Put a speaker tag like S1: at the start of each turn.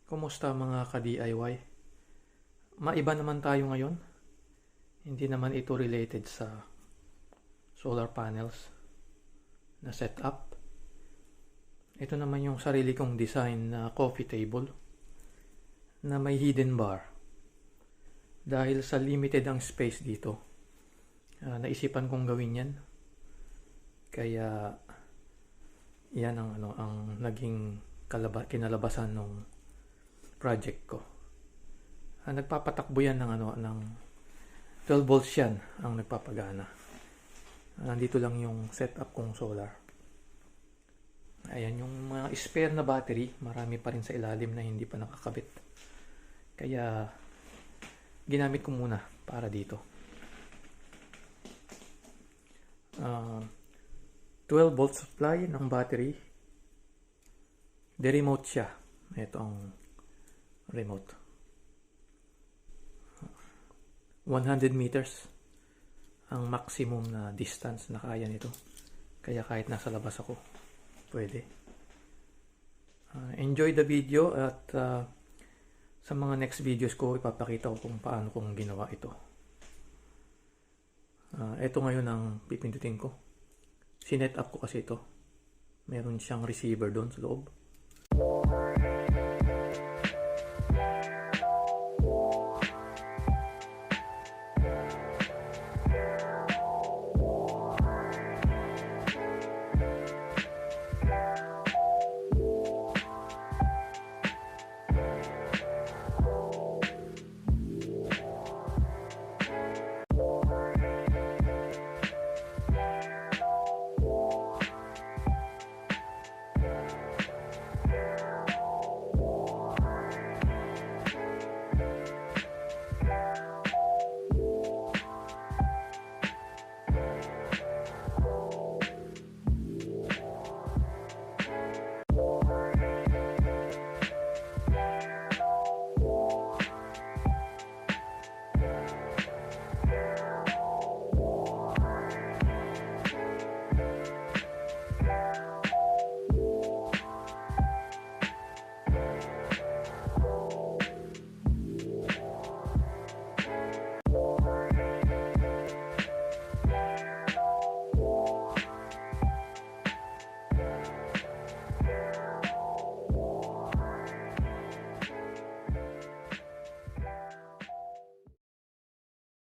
S1: Kumusta mga ka-DIY? Maiba naman tayo ngayon. Hindi naman ito related sa solar panels na setup. Ito naman yung sarili kong design na coffee table na may hidden bar. Dahil sa limited ang space dito, naisipan kong gawin yan. Kaya yan ang naging kinalabasan ng project ko. Nagpapatakbo yan ng 12 volts yan ang nagpapagana. Nandito lang yung setup kong solar. Ayan yung mga spare na battery, marami pa rin sa ilalim na hindi pa nakakabit. Kaya ginamit ko muna para dito. 12 volt supply ng battery. De-remote siya. Ito ang remote. 100 meters ang maximum na distance na kaya nito. Kaya kahit nasa labas ako, pwede. Enjoy the video at sa mga next videos ko, ipapakita ko kung paano kong ginawa ito. Ito ngayon ang pipindutin ko. Sinet up ko kasi ito. Meron siyang receiver doon sa loob.